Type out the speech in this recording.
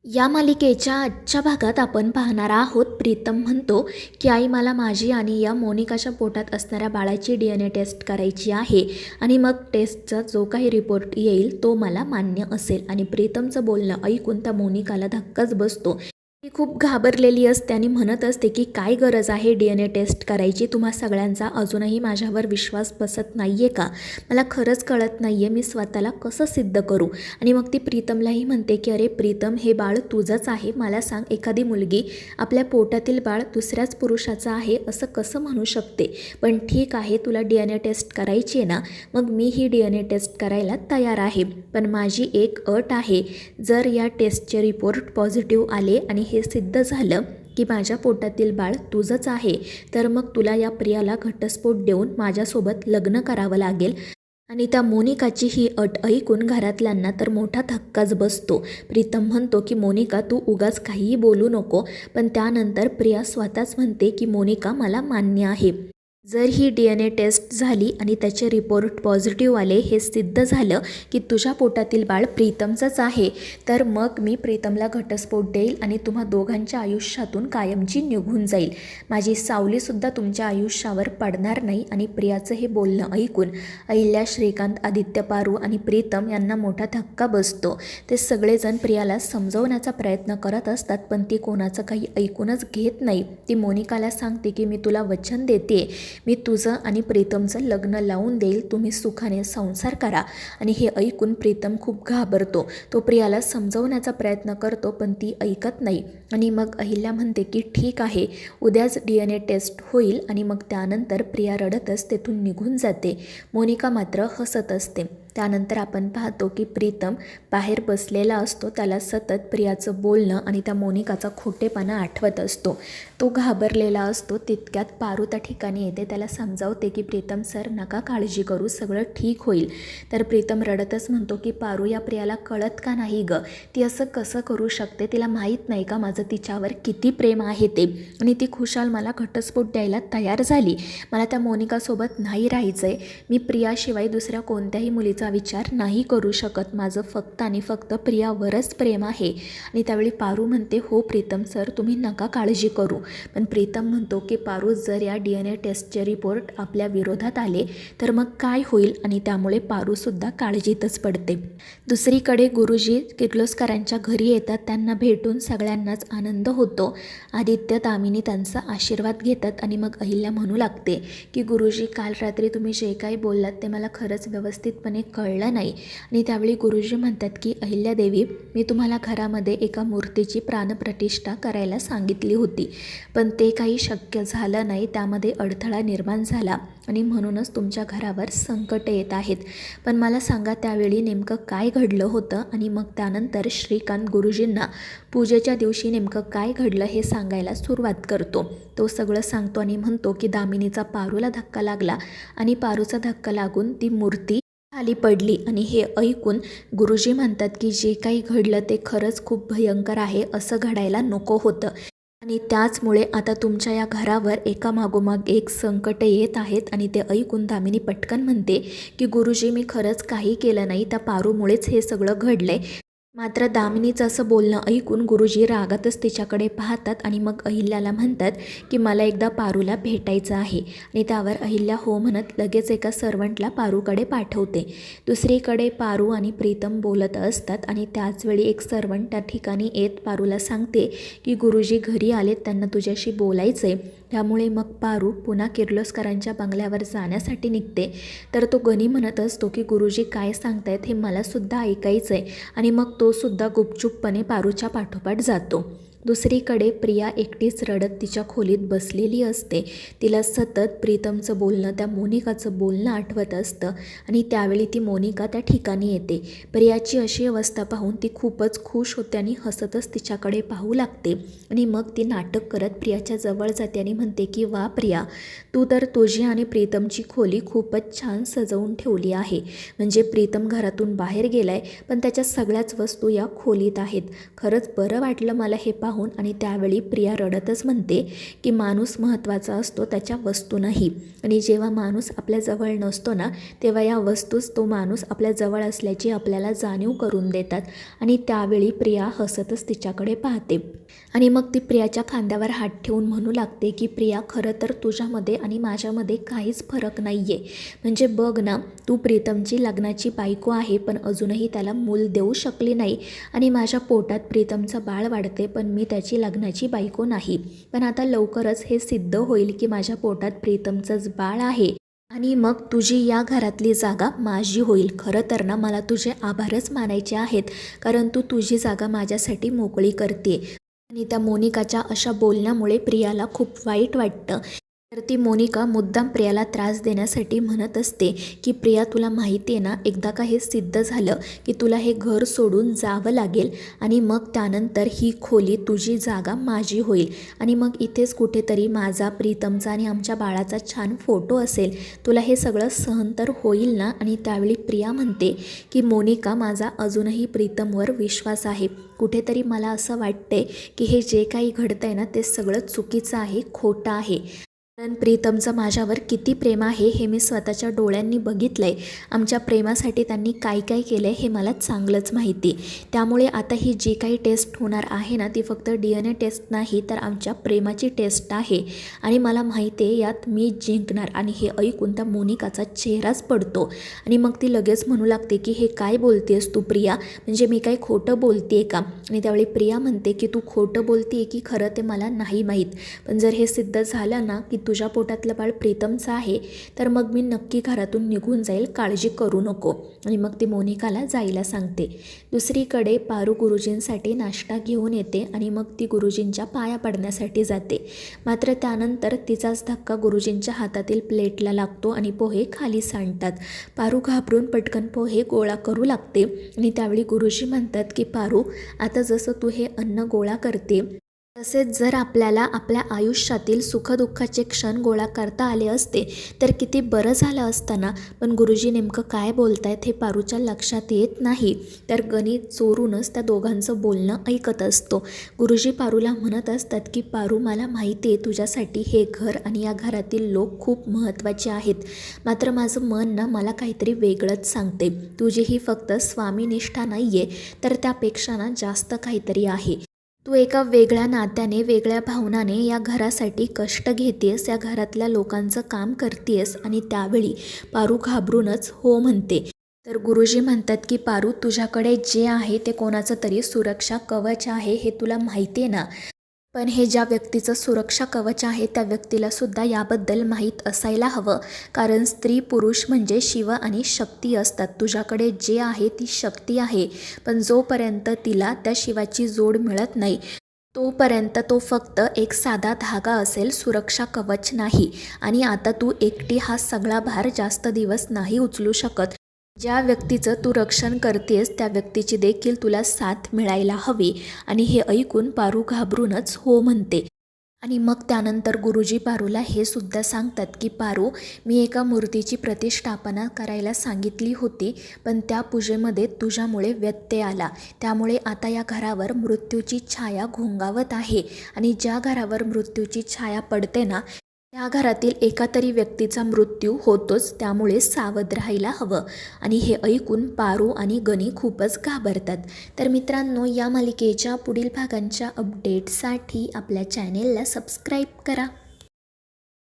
या मालिकेच्या आजच्या भागात आपण पाहणार आहोत. प्रीतम म्हणतो की आई, मला माझी आणि या मोनिकाच्या पोटात असणाऱ्या बाळाची DNA टेस्ट करायची आहे आणि मग टेस्टचा जो काही रिपोर्ट येईल तो मला मान्य असेल. आणि प्रीतमचं बोलणं ऐकून त्या मोनिकाला धक्काच बसतो. ती खूप घाबरलेली असते आणि म्हणत असते की काय गरज आहे DNA टेस्ट करायची? तुम्हा सगळ्यांचा अजूनही माझ्यावर विश्वास बसत नाही आहे का? मला खरंच कळत नाही आहे मी स्वतःला कसं सिद्ध करू? आणि मग ती प्रीतमलाही म्हणते की अरे प्रीतम, हे बाळ तुझंच आहे. मला सांग, एखादी मुलगी आपल्या पोटातील बाळ दुसऱ्याच पुरुषाचं आहे असं कसं म्हणू शकते? पण ठीक आहे, तुला DNA टेस्ट करायची आहे ना, मग मी ही DNA टेस्ट करायला तयार आहे. पण माझी एक अट आहे, जर या टेस्टचे रिपोर्ट पॉझिटिव्ह आले आणि हे सिद्ध झालं की माझ्या पोटातील बाळ तुझंच आहे, तर मग तुला या प्रियाला घटस्फोट देऊन माझ्यासोबत लग्न करावं लागेल. आणि त्या मोनिकाची ही अट ऐकून घरातल्यांना तर मोठा धक्काच बसतो. प्रीतम म्हणतो की मोनिका, तू उगाच काहीही बोलू नको. पण त्यानंतर प्रिया स्वतःच म्हणते की मोनिका, मला मान्य आहे. जर ही DNA टेस्ट झाली आणि त्याचे रिपोर्ट पॉझिटिव्ह आले, हे सिद्ध झालं की तुझ्या पोटातील बाळ प्रीतमचंच आहे, तर मग मी प्रीतमला घटस्फोट देईल आणि तुम्हा दोघांच्या आयुष्यातून कायमची निघून जाईल. माझी सावलीसुद्धा तुमच्या आयुष्यावर पडणार नाही. आणि प्रियाचं हे बोलणं ऐकून अहिल्या, श्रीकांत, आदित्य, पारू आणि प्रीतम यांना मोठा धक्का बसतो. ते सगळेजण प्रियाला समजवण्याचा प्रयत्न करत असतात, पण ती कोणाचं काही ऐकूनच घेत नाही. ती मोनिकाला सांगते की मी तुला वचन देते, मी तुझं आणि प्रीतमचं लग्न लावून देईल, तुम्ही सुखाने संसार करा. आणि हे ऐकून प्रीतम खूप घाबरतो. तो प्रियाला समजवण्याचा प्रयत्न करतो, पण ती ऐकत नाही. आणि मग अहिल्या म्हणते की ठीक आहे, उद्याच DNA टेस्ट होईल. आणि मग त्यानंतर प्रिया रडतच तेथून निघून जाते. मोनिका मात्र हसत असते. त्यानंतर आपण पाहतो की प्रीतम बाहेर बसलेला असतो. त्याला सतत प्रियाचं बोलणं आणि त्या मोनिकाचा खोटेपणा आठवत असतो. तो घाबरलेला असतो. तितक्यात पारू त्या ठिकाणी येते. त्याला समजावते की प्रीतम सर, नका काळजी करू, सगळं ठीक होईल. तर प्रीतम रडतच म्हणतो की पारू, या प्रियाला कळत का नाही गं? ती असं कसं करू शकते? तिला माहीत नाही का माझं तिच्यावर किती प्रेम आहे ते? आणि ती खुशाल मला घटस्फोट द्यायला तयार झाली. मला त्या मोनिकासोबत नाही राहायचं आहे. मी प्रियाशिवाय दुसऱ्या कोणत्याही मुलीचा विचार नाही करू शकत. माझं फक्त आणि फक्त प्रियावरच प्रेम आहे. आणि त्यावेळी पारू म्हणते, हो प्रीतम सर, तुम्ही नका काळजी करू. पण प्रीतम म्हणतो की पारू, जर या DNA टेस्टचे रिपोर्ट आपल्या विरोधात आले तर मग काय होईल? आणि त्यामुळे पारूसुद्धा काळजीतच पडते. दुसरीकडे गुरुजी किर्लोस्करांच्या घरी येतात. त्यांना भेटून सगळ्यांनाच आनंद होतो. आदित्य, दामिनी त्यांचा आशीर्वाद घेतात. आणि मग अहिल्या म्हणू लागते की गुरुजी, काल रात्री तुम्ही जे काही बोललात ते मला खरंच व्यवस्थितपणे कळलं नाही. आणि त्यावेळी गुरुजी म्हणतात की अहिल्यादेवी, मी तुम्हाला घरामध्ये एका मूर्तीची प्राणप्रतिष्ठा करायला सांगितली होती, पण ते काही शक्य झालं नाही. त्यामध्ये अडथळा निर्माण झाला आणि म्हणूनच तुमच्या घरावर संकट येत आहेत. पण मला सांगा, त्यावेळी नेमकं काय घडलं होतं? आणि मग त्यानंतर श्रीकांत गुरुजींना पूजेच्या दिवशी नेमकं काय घडलं हे सांगायला सुरुवात करतो. तो सगळं सांगतो आणि म्हणतो की दामिनीचा पारूला धक्का लागला आणि पारूचा धक्का लागून ती मूर्ती खाली पडली. आणि हे ऐकून गुरुजी म्हणतात की जे काही घडलं ते खरंच खूप भयंकर आहे, असं घडायला नको होतं. आणि त्याचमुळे आता तुमच्या या घरावर एकामागोमाग एक संकट येत आहेत. आणि ते ऐकून दामिनी पटकन म्हणते की गुरुजी, मी खरंच काही केलं नाही, त्या पारूमुळेच हे सगळं घडलंय. मात्र दामिनीचं असं बोलणं ऐकून गुरुजी रागातच तिच्याकडे पाहतात आणि मग अहिल्याला म्हणतात की मला एकदा पारूला भेटायचं आहे. आणि त्यावर अहिल्या हो म्हणत लगेच एका सर्वंटला पारूकडे पाठवते. दुसरीकडे पारू आणि प्रीतम बोलत असतात आणि त्याचवेळी एक सर्वंट त्या ठिकाणी येत पारूला सांगते की गुरुजी घरी आलेत, त्यांना तुझ्याशी बोलायचं आहे. त्यामुळे मग पारू पुन्हा किर्लोस्करांच्या बंगल्यावर जाण्यासाठी निघते. तर तो गणी म्हणत असतो की गुरुजी काय सांगतायत हे मलासुद्धा ऐकायचं आहे. आणि मग तो सुद्धा गुपचूपपणे पारूच्या पाठोपाठ जातो. दुसरीकडे प्रिया एकटीच रडत तिच्या खोलीत बसलेली असते. तिला सतत प्रीतमचं बोलणं, त्या मोनिकाचं बोलणं आठवत असतं. आणि त्यावेळी ती मोनिका त्या ठिकाणी येते. प्रियाची अशी अवस्था पाहून ती खूपच खुश होते आणि हसतच तिच्याकडे पाहू लागते. आणि मग ती नाटक करत प्रियाच्या जवळ जाते आणि म्हणते की वा प्रिया, तू तर तुझी आणि प्रीतमची खोली खूपच छान सजवून ठेवली आहे. म्हणजे प्रीतम घरातून बाहेर गेलाय, पण त्याच्या सगळ्याच वस्तू या खोलीत आहेत. खरंच बरं वाटलं मला हे पाहून. पाहून आणि त्यावेळी प्रिया रडतच म्हणते की माणूस महत्त्वाचा असतो त्याच्या वस्तू नाही, आणि जेव्हा माणूस आपल्या जवळ नसतो ना तेव्हा या वस्तूच तो माणूस आपल्या जवळ असल्याची आपल्याला जाणीव करून देतात. आणि त्यावेळी प्रिया हसतच तिच्याकडे पाहते आणि मग ती प्रियाच्या खांद्यावर हात ठेवून म्हणू लागते की प्रिया, खरं तर तुझ्यामध्ये आणि माझ्यामध्ये काहीच फरक नाही आहे. म्हणजे बघ ना, तू प्रीतमची लग्नाची बायको आहे पण अजूनही त्याला मूल देऊ शकली नाही, आणि माझ्या पोटात प्रीतमचं बाळ वाढते पण मी त्याची लग्नाची बायको नाही. पण आता लवकरच हे सिद्ध होईल की माझ्या पोटात प्रीतमचंच बाळ आहे, आणि मग तुझी या घरातली जागा माझी होईल. खरं तर ना मला तुझे आभारच मानायचे आहेत, कारण तू तुझी जागा माझ्यासाठी मोकळी करते. आणि त्या मोनिकाच्या अशा बोलण्यामुळे प्रियाला खूप वाईट वाटतं. तर ती मोनिका मुद्दाम प्रियाला त्रास देण्यासाठी म्हणत असते की प्रिया, तुला माहिती आहे ना, एकदा का हे सिद्ध झालं की तुला हे घर सोडून जावं लागेल, आणि मग त्यानंतर ही खोली तुझी जागा माझी होईल, आणि मग इथेच कुठेतरी माझा, प्रीतमचा आणि आमच्या बाळाचा छान फोटो असेल. तुला हे सगळं सहन तर होईल ना? आणि त्यावेळी प्रिया म्हणते की मोनिका, माझा अजूनही प्रीतमवर विश्वास आहे. कुठेतरी मला असं वाटते की हे जे काही घडतं आहे ना ते सगळं चुकीचं आहे, खोटं आहे. कारण प्रीतमचं माझ्यावर किती प्रेम आहे हे मी स्वतःच्या डोळ्यांनी बघितलं आहे. आमच्या प्रेमासाठी त्यांनी काय काय केलं आहे हे मला चांगलंच माहिती. त्यामुळे आता ही जी काही टेस्ट होणार आहे ना ती फक्त DNA टेस्ट नाही तर आमच्या प्रेमाची टेस्ट आहे, आणि मला माहिती आहे यात मी जिंकणार. आणि हे ऐकून त्या मोनिकाचा चेहराच पडतो आणि मग ती लगेच म्हणू लागते की हे काय बोलतेस तू प्रिया, म्हणजे मी काही खोटं बोलते का? आणि त्यावेळी प्रिया म्हणते की तू खोटं बोलते की खरं ते मला नाही माहीत, पण जर हे सिद्ध झालं ना की तुझ्या पोटातलं बाळ प्रीतमचं आहे तर मग मी नक्की घरातून निघून जाईल, काळजी करू नको. आणि मग ती मोनिकाला जायला सांगते. दुसरीकडे पारू गुरुजींसाठी नाश्ता घेऊन येते आणि मग ती गुरुजींच्या पाया पडण्यासाठी जाते. मात्र त्यानंतर तिचाच धक्का गुरुजींच्या हातातील प्लेटला लागतो आणि पोहे खाली सांडतात. पारू घाबरून पटकन पोहे गोळा करू लागते आणि त्यावेळी गुरुजी म्हणतात की पारू, आता जसं तू हे अन्न गोळा करते तसेच जर आपल्याला आपल्या आयुष्यातील सुखदुःखाचे क्षण गोळा करता आले असते तर किती बरं झालं असतं ना. पण गुरुजी नेमकं काय बोलतायत हे पारूच्या लक्षात येत नाही, तर गणित चोरूनच त्या दोघांचं बोलणं ऐकत असतो. गुरुजी पारूला म्हणत असतात की पारू, मला माहिती आहे तुझ्यासाठी हे घर आणि या घरातील लोक खूप महत्त्वाचे आहेत, मात्र माझं मन ना मला काहीतरी वेगळंच सांगते. तुझी ही फक्त स्वामीनिष्ठा नाही आहे तर त्यापेक्षा ना जास्त काहीतरी आहे. तू एका वेगळ्या नात्याने, वेगळ्या भावनाने या घरासाठी कष्ट घेतेस, या घरातल्या लोकांचं काम करतेस. आणि त्यावेळी पारू घाबरूनच हो म्हणते. तर गुरुजी म्हणतात की पारू, तुझ्याकडे जे आहे ते कोणाचं तरी सुरक्षा कवच आहे हे तुला माहिती आहे ना, पण हे ज्या व्यक्तीचं सुरक्षा कवच आहे त्या व्यक्तीला सुद्धा याबद्दल माहीत असायला हवं, कारण स्त्री पुरुष म्हणजे शिव आणि शक्ती असतात. तुझ्याकडे जे आहे ती शक्ती आहे, पण जोपर्यंत तिला त्या शिवाची जोड मिळत नाही तोपर्यंत तो फक्त एक साधा धागा असेल, सुरक्षा कवच नाही. आणि आता तू एकटी हा सगळा भार जास्त दिवस नाही उचलू शकत. ज्या व्यक्तीचं तू रक्षण करतेस त्या व्यक्तीची देखील तुला साथ मिळायला हवी. आणि हे ऐकून पारू घाबरूनच हो म्हणते. आणि मग त्यानंतर गुरुजी पारूला हे सुद्धा सांगतात की पारू, मी एका मूर्तीची प्रतिष्ठापना करायला सांगितली होती, पण त्या पूजेमध्ये तुझ्यामुळे व्यत्यय आला, त्यामुळे आता या घरावर मृत्यूची छाया घोंगावत आहे. आणि ज्या घरावर मृत्यूची छाया पडते ना त्या घरातील एका तरी व्यक्तीचा मृत्यू होतोच, त्यामुळे सावध राहायला हवं. आणि हे ऐकून पारू आणि गणी खूपच घाबरतात. तर मित्रांनो, या मालिकेच्या पुढील भागांच्या अपडेटसाठी आपल्या चॅनेलला सबस्क्राईब करा.